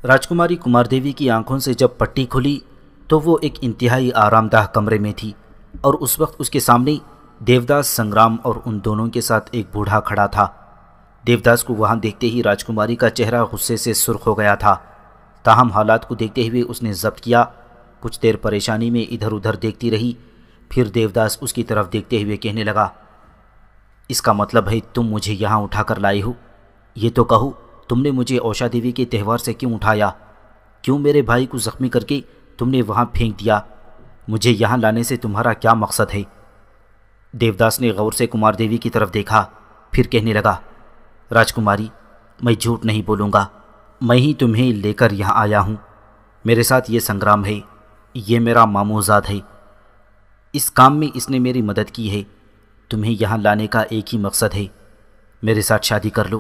راجکماری کمار دیوی کی آنکھوں سے جب پٹی کھلی تو وہ ایک انتہائی آرام دہ کمرے میں تھی اور اس وقت اس کے سامنے دیوداس، سنگرام اور ان دونوں کے ساتھ ایک بوڑھا کھڑا تھا۔ دیوداس کو وہاں دیکھتے ہی راجکماری کا چہرہ غصے سے سرخ ہو گیا تھا، تاہم حالات کو دیکھتے ہوئے اس نے ضبط کیا۔ کچھ دیر پریشانی میں ادھر ادھر دیکھتی رہی، پھر دیوداس اس کی طرف دیکھتے ہوئے کہنے لگا، اس کا مطلب ہے تم مجھے یہاں اٹھا کر لائے ہو؟ یہ تو کہو، تم نے مجھے اوشا دیوی کے تہوار سے کیوں اٹھایا؟ کیوں میرے بھائی کو زخمی کر کے تم نے وہاں پھینک دیا؟ مجھے یہاں لانے سے تمہارا کیا مقصد ہے؟ دیوداس نے غور سے کمار دیوی کی طرف دیکھا، پھر کہنے لگا، راجکماری، میں جھوٹ نہیں بولوں گا، میں ہی تمہیں لے کر یہاں آیا ہوں۔ میرے ساتھ یہ سنگرام ہے، یہ میرا ماموزاد ہے، اس کام میں اس نے میری مدد کی ہے۔ تمہیں یہاں لانے کا ایک ہی مقصد ہے، میرے ساتھ شادی کر لو۔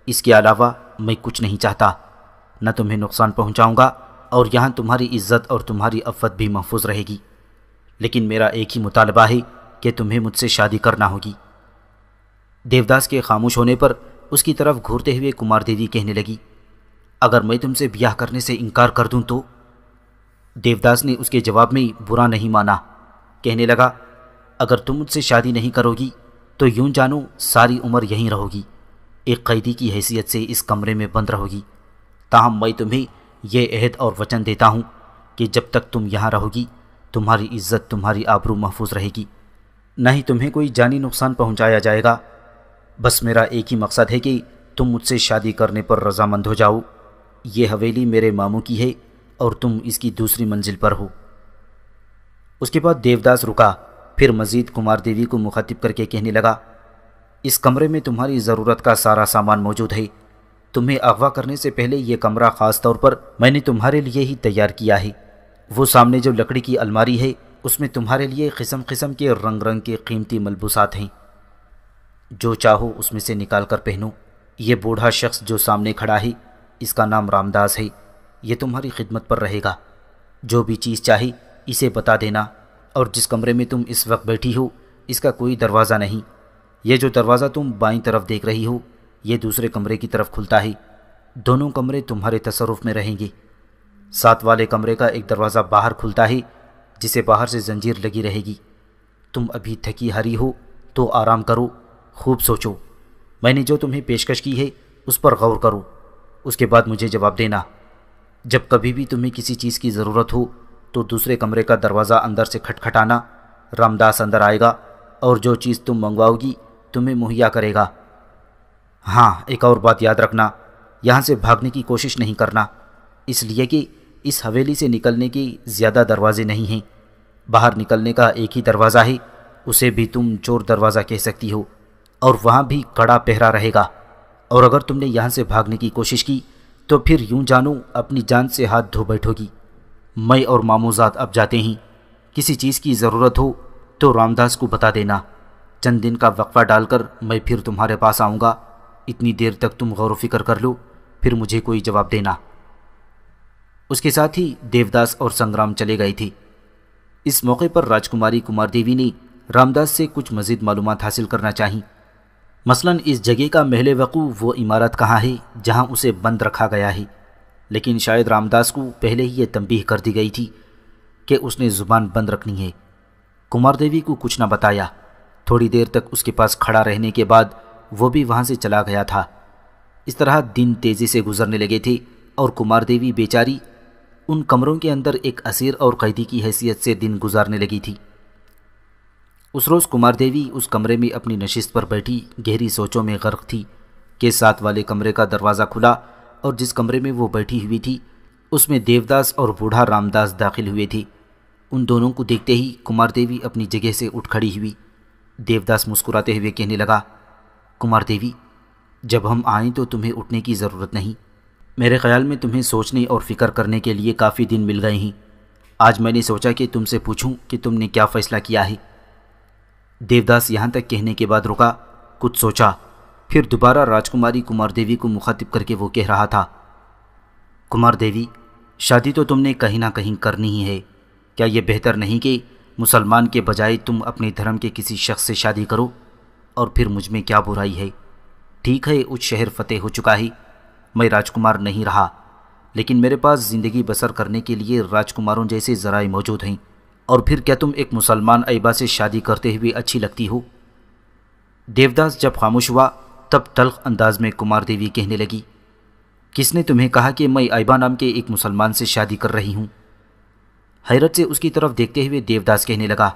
اس کے علاوہ میں کچھ نہیں چاہتا، نہ تمہیں نقصان پہنچاؤں گا، اور یہاں تمہاری عزت اور تمہاری عفت بھی محفوظ رہے گی۔ لیکن میرا ایک ہی مطالبہ ہے کہ تمہیں مجھ سے شادی کرنا ہوگی۔ دیوداس کے خاموش ہونے پر اس کی طرف گھورتے ہوئے کمار دیوی کہنے لگی، اگر میں تم سے بیاہ کرنے سے انکار کر دوں تو؟ دیوداس نے اس کے جواب میں برا نہیں مانا، کہنے لگا، اگر تم مجھ سے شادی نہیں کرو گی تو یوں جانو ساری عمر یہیں رہو گی، ایک قیدی کی حیثیت سے اس کمرے میں بند رہو گی۔ تاہم میں تمہیں یہ عہد اور وچن دیتا ہوں کہ جب تک تم یہاں رہو گی تمہاری عزت، تمہاری آبرو محفوظ رہے گی، نہ ہی تمہیں کوئی جانی نقصان پہنچایا جائے گا۔ بس میرا ایک ہی مقصد ہے کہ تم مجھ سے شادی کرنے پر رضامند ہو جاؤ۔ یہ حویلی میرے ماموں کی ہے اور تم اس کی دوسری منزل پر ہو۔ اس کے بعد دیوداس رکا، پھر مزید کمار دیوی کو مخاطب کر کے کہنے لگا، اس کمرے میں تمہاری ضرورت کا سارا سامان موجود ہے۔ تمہیں اغوا کرنے سے پہلے یہ کمرہ خاص طور پر میں نے تمہارے لیے ہی تیار کیا ہے۔ وہ سامنے جو لکڑی کی الماری ہے اس میں تمہارے لیے قسم قسم کے رنگ رنگ کے قیمتی ملبوسات ہیں، جو چاہو اس میں سے نکال کر پہنو۔ یہ بوڑھا شخص جو سامنے کھڑا ہے اس کا نام رامداس ہے، یہ تمہاری خدمت پر رہے گا۔ جو بھی چیز چاہی اسے بتا دینا، اور جس کمرے میں تم اس وقت بیٹھی ہو اس کا کوئی دروازہ نہیں۔ یہ جو دروازہ تم بائیں طرف دیکھ رہی ہو یہ دوسرے کمرے کی طرف کھلتا ہے۔ دونوں کمرے تمہارے تصرف میں رہیں گے۔ ساتھ والے کمرے کا ایک دروازہ باہر کھلتا ہے جسے باہر سے زنجیر لگی رہے گی۔ تم ابھی تھکی ہاری ہو تو آرام کرو، خوب سوچو، میں نے جو تمہیں پیشکش کی ہے اس پر غور کرو، اس کے بعد مجھے جواب دینا۔ جب کبھی بھی تمہیں کسی چیز کی ضرورت ہو تو دوسرے کمرے کا دروازہ اندر سے کھٹکھٹانا، رامداس اندر آئے گا اور جو چیز تم منگواؤ گی تمہیں مہیا کرے گا۔ ہاں، ایک اور بات یاد رکھنا، یہاں سے بھاگنے کی کوشش نہیں کرنا، اس لیے کہ اس حویلی سے نکلنے کے زیادہ دروازے نہیں ہیں۔ باہر نکلنے کا ایک ہی دروازہ ہے، اسے بھی تم چور دروازہ کہہ سکتی ہو، اور وہاں بھی کڑا پہرا رہے گا۔ اور اگر تم نے یہاں سے بھاگنے کی کوشش کی تو پھر یوں جانو اپنی جان سے ہاتھ دھو بیٹھو گی۔ میں اور ماموزاد اب جاتے ہیں، کسی چیز کی ضرورت ہو تو رامداس کو بتا دینا۔ چند دن کا وقفہ ڈال کر میں پھر تمہارے پاس آؤں گا، اتنی دیر تک تم غور و فکر کر لو، پھر مجھے کوئی جواب دینا۔ اس کے ساتھ ہی دیوداس اور سنگرام چلے گئے تھے۔ اس موقع پر راجکماری کمار دیوی نے رامداس سے کچھ مزید معلومات حاصل کرنا چاہیں، مثلاً اس جگہ کا محل وقوع وہ عمارت کہاں ہے جہاں اسے بند رکھا گیا ہے، لیکن شاید رامداس کو پہلے ہی یہ تنبیہ کر دی گئی تھی کہ اس نے زبان بند رکھنی ہے۔ کمار دیوی کو کچھ نہ بتایا، تھوڑی دیر تک اس کے پاس کھڑا رہنے کے بعد وہ بھی وہاں سے چلا گیا تھا۔ اس طرح دن تیزی سے گزرنے لگے تھے اور کمار دیوی بیچاری ان کمروں کے اندر ایک اسیر اور قیدی کی حیثیت سے دن گزارنے لگی تھی۔ اس روز کمار دیوی اس کمرے میں اپنی نشست پر بیٹھی گہری سوچوں میں غرق تھی کہ ساتھ والے کمرے کا دروازہ کھلا اور جس کمرے میں وہ بیٹھی ہوئی تھی اس میں دیوداس اور بوڑھا رامداس داخل ہوئے تھے۔ ان دونوں کو دیکھتے ہی کمار دیوی اپنی جگہ سے اٹھ کھڑی ہوئی۔ دیوداس مسکراتے ہوئے کہنے لگا، کمار دیوی، جب ہم آئیں تو تمہیں اٹھنے کی ضرورت نہیں، میرے خیال میں تمہیں سوچنے اور فکر کرنے کے لیے کافی دن مل گئے ہیں۔ آج میں نے سوچا کہ تم سے پوچھوں کہ تم نے کیا فیصلہ کیا ہے۔ دیوداس یہاں تک کہنے کے بعد رکا، کچھ سوچا، پھر دوبارہ راجکماری کمار دیوی کو مخاطب کر کے وہ کہہ رہا تھا، کمار دیوی، شادی تو تم نے کہیں نہ کہیں کرنی ہی ہے۔ کیا یہ بہتر نہیں کہ مسلمان کے بجائے تم اپنے دھرم کے کسی شخص سے شادی کرو؟ اور پھر مجھ میں کیا برائی ہے؟ ٹھیک ہے، اچ شہر فتح ہو چکا ہے، میں راجکمار نہیں رہا، لیکن میرے پاس زندگی بسر کرنے کے لیے راجکماروں جیسے ذرائع موجود ہیں۔ اور پھر کیا تم ایک مسلمان ایبا سے شادی کرتے ہوئے اچھی لگتی ہو؟ دیوداس جب خاموش ہوا تب تلخ انداز میں کمار دیوی کہنے لگی، کس نے تمہیں کہا کہ میں ایبا نام کے ایک مسلمان سے شادی کر رہی ہوں؟ حیرت سے اس کی طرف دیکھتے ہوئے دیوداس کہنے لگا،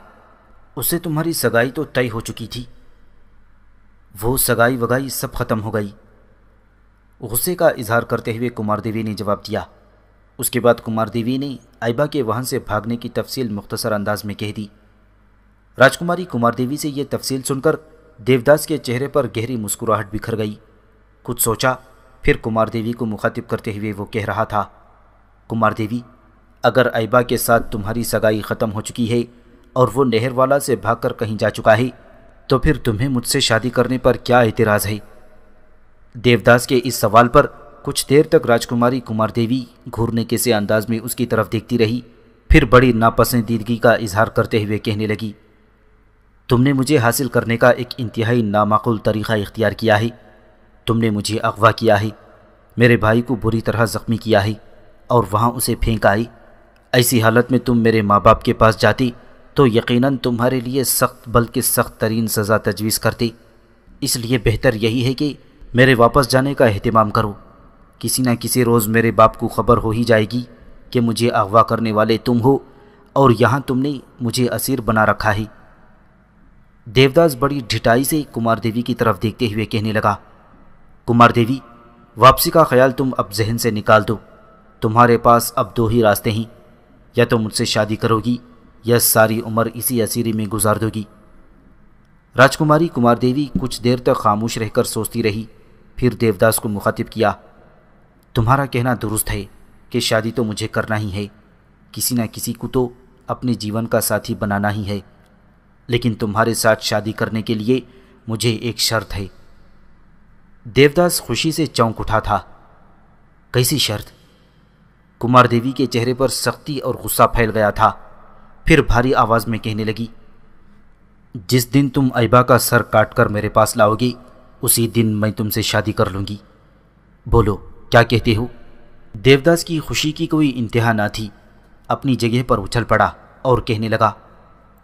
اس سے تمہاری سگائی تو طے ہو چکی تھی۔ وہ سگائی وگائی سب ختم ہو گئی، غصے کا اظہار کرتے ہوئے کمار دیوی نے جواب دیا۔ اس کے بعد کمار دیوی نے ایبا کے وہاں سے بھاگنے کی تفصیل مختصر انداز میں کہہ دی۔ راجکماری کمار دیوی سے یہ تفصیل سن کر دیوداس کے چہرے پر گہری مسکراہٹ بکھر گئی۔ کچھ سوچا، پھر کمار دیوی کو مخاطب کرتے ہوئے وہ کہہ رہا تھا، کمار دیوی، اگر ایبا کے ساتھ تمہاری سگائی ختم ہو چکی ہے اور وہ نہر والا سے بھاگ کر کہیں جا چکا ہے تو پھر تمہیں مجھ سے شادی کرنے پر کیا اعتراض ہے؟ دیوداس کے اس سوال پر کچھ دیر تک راجکماری کمار دیوی گھورنے کے سے انداز میں اس کی طرف دیکھتی رہی، پھر بڑی ناپسندیدگی کا اظہار کرتے ہوئے کہنے لگی، تم نے مجھے حاصل کرنے کا ایک انتہائی نامعقول طریقہ اختیار کیا ہے۔ تم نے مجھے اغوا کیا ہے، میرے بھائی کو بری طرح زخمی کیا ہے اور وہاں اسے پھینک آئی۔ ایسی حالت میں تم میرے ماں باپ کے پاس جاتی تو یقیناً تمہارے لیے سخت بلکہ سخت ترین سزا تجویز کرتے۔ اس لیے بہتر یہی ہے کہ میرے واپس جانے کا اہتمام کرو۔ کسی نہ کسی روز میرے باپ کو خبر ہو ہی جائے گی کہ مجھے اغوا کرنے والے تم ہو اور یہاں تم نے مجھے اسیر بنا رکھا ہے۔ دیوداس بڑی ڈھٹائی سے کمار دیوی کی طرف دیکھتے ہوئے کہنے لگا، کمار دیوی، واپسی کا خیال تم اب ذہن سے نکال دو۔ تمہارے پاس اب دو ہی راستے ہیں، یا تو مجھ سے شادی کرو گی یا ساری عمر اسی اسیری میں گزار دو گی۔ راجکماری کمار دیوی کچھ دیر تک خاموش رہ کر سوچتی رہی، پھر دیوداس کو مخاطب کیا، تمہارا کہنا درست ہے کہ شادی تو مجھے کرنا ہی ہے، کسی نہ کسی کو تو اپنے جیون کا ساتھی بنانا ہی ہے، لیکن تمہارے ساتھ شادی کرنے کے لیے مجھے ایک شرط ہے۔ دیوداس خوشی سے چونک اٹھا تھا۔ کیسی شرط؟ کمار دیوی کے چہرے پر سختی اور غصہ پھیل گیا تھا، پھر بھاری آواز میں کہنے لگی، جس دن تم ایبا کا سر کاٹ کر میرے پاس لاؤ گی اسی دن میں تم سے شادی کر لوں گی۔ بولو، کیا کہتے ہو؟ دیوداس کی خوشی کی کوئی انتہا نہ تھی، اپنی جگہ پر اچھل پڑا اور کہنے لگا،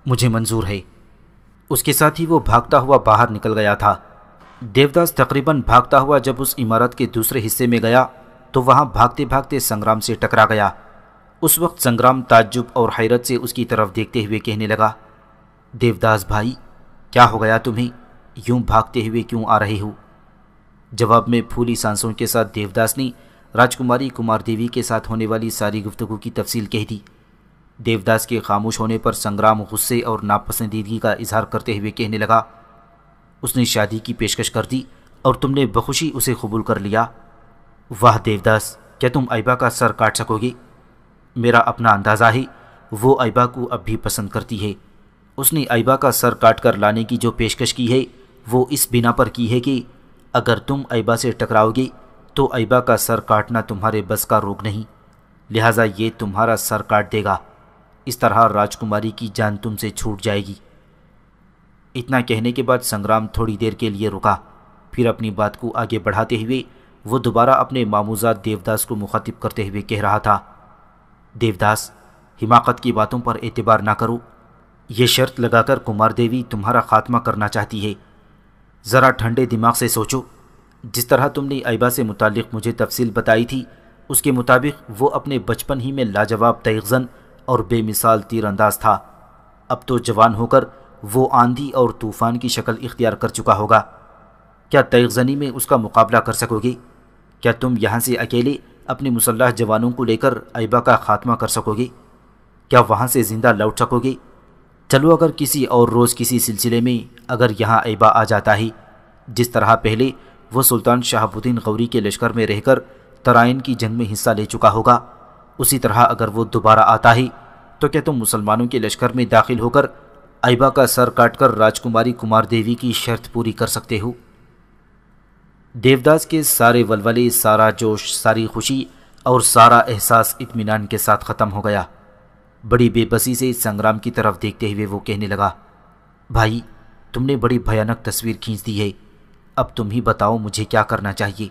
مجھے منظور ہے۔ اس کے ساتھ ہی وہ بھاگتا ہوا باہر نکل گیا تھا۔ دیوداس تقریباً بھاگتا ہوا جب اس عمارت کے دوسرے حصے میں گیا تو وہاں بھاگتے بھاگتے سنگرام سے ٹکرا گیا۔ اس وقت سنگرام تعجب اور حیرت سے اس کی طرف دیکھتے ہوئے کہنے لگا، دیوداس بھائی، کیا ہو گیا تمہیں؟ یوں بھاگتے ہوئے کیوں آ رہے ہو؟ جواب میں پھولی سانسوں کے ساتھ دیوداس نے راجکماری کمار دیوی کے ساتھ ہونے والی ساری گفتگو کی تفصیل کہہ دی۔ دیوداس کے خاموش ہونے پر سنگرام غصے اور ناپسندیدگی کا اظہار کرتے ہوئے کہنے لگا، اس نے شادی کی پیشکش کر دی اور تم نے بخوشی اسے قبول کر لیا۔ واہ دیوداس، کیا تم ایبا کا سر کاٹ سکو گے؟ میرا اپنا اندازہ ہے وہ ایبا کو اب بھی پسند کرتی ہے۔ اس نے ایبا کا سر کاٹ کر لانے کی جو پیشکش کی ہے وہ اس بنا پر کی ہے کہ اگر تم ایبا سے ٹکراؤ گے تو ایبا کا سر کاٹنا تمہارے بس کا روگ نہیں، لہٰذا یہ تمہارا سر کاٹ دے گا۔ اس طرح راجکماری کی جان تم سے چھوٹ جائے گی۔ اتنا کہنے کے بعد سنگرام تھوڑی دیر کے لیے رکا، پھر اپنی بات کو آگے بڑھاتے ہوئے وہ دوبارہ اپنے ماموزاد دیوداس کو مخاطب کرتے ہوئے کہہ رہا تھا، دیوداس، حماقت کی باتوں پر اعتبار نہ کرو۔ یہ شرط لگا کر کمار دیوی تمہارا خاتمہ کرنا چاہتی ہے۔ ذرا ٹھنڈے دماغ سے سوچو، جس طرح تم نے ایبا سے متعلق مجھے تفصیل بتائی تھی اس کے مطابق وہ اپنے بچپن ہی میں لاجواب تیغزن اور بے مثال تیر انداز تھا۔ اب تو جوان ہو کر وہ آندھی اور طوفان کی شکل اختیار کر چکا ہوگا۔ کیا تیغزنی میں اس کا مقابلہ کر سکو گے؟ کیا تم یہاں سے اکیلے اپنے مسلح جوانوں کو لے کر ایبا کا خاتمہ کر سکو گے؟ کیا وہاں سے زندہ لوٹ سکو گے؟ چلو اگر کسی اور روز کسی سلسلے میں اگر یہاں ایبا آ جاتا ہے، جس طرح پہلے وہ سلطان شہاب الدین غوری کے لشکر میں رہ کر ترائن کی جنگ میں حصہ لے چکا ہوگا، اسی طرح اگر وہ دوبارہ آتا ہے تو کیا تم مسلمانوں کے لشکر میں داخل ہو کر ایبا کا سر کاٹ کر راجکماری کمار دیوی کی شرط پوری کر سکتے ہو؟ دیوداس کے سارے ولولے، سارا جوش، ساری خوشی اور سارا احساس اطمینان کے ساتھ ختم ہو گیا۔ بڑی بے بسی سے سنگرام کی طرف دیکھتے ہوئے وہ کہنے لگا، بھائی، تم نے بڑی بھیانک تصویر کھینچ دی ہے، اب تم ہی بتاؤ مجھے کیا کرنا چاہیے۔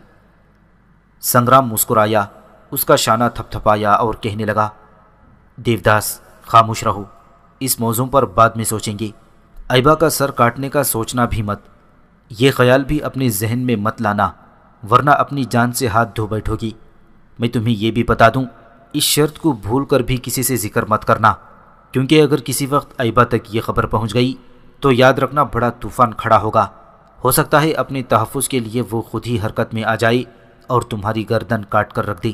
سنگرام مسکرایا، اس کا شانہ تھپتھپایا اور کہنے لگا، دیوداس، خاموش رہو، اس موضوع پر بعد میں سوچیں گے۔ ایبا کا سر کاٹنے کا سوچنا بھی مت، یہ خیال بھی اپنے ذہن میں مت لانا، ورنہ اپنی جان سے ہاتھ دھو بیٹھو گی۔ میں تمہیں یہ بھی بتا دوں، اس شرط کو بھول کر بھی کسی سے ذکر مت کرنا، کیونکہ اگر کسی وقت ایبا تک یہ خبر پہنچ گئی تو یاد رکھنا بڑا طوفان کھڑا ہوگا۔ ہو سکتا ہے اپنے تحفظ کے لیے وہ خود ہی حرکت میں آ جائے اور تمہاری گردن کاٹ کر رکھ دے۔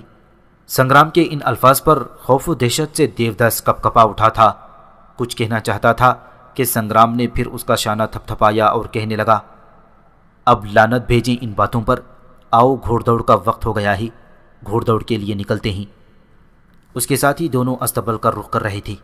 سنگرام کے ان الفاظ پر خوف و دہشت سے دیوداس کپ کپا اٹھا تھا۔ کچھ کہنا چاہتا تھا کہ سنگرام نے پھر اس کا شانہ تھپ تھپایا اور کہنے لگا، اب لعنت بھیجیں ان باتوں پر، آؤ گھوڑ دوڑ کا وقت ہو گیا ہے، گھوڑ دوڑ کے لیے نکلتے ہیں۔ اس کے ساتھ ہی دونوں استبل کا رخ کر رہے تھے۔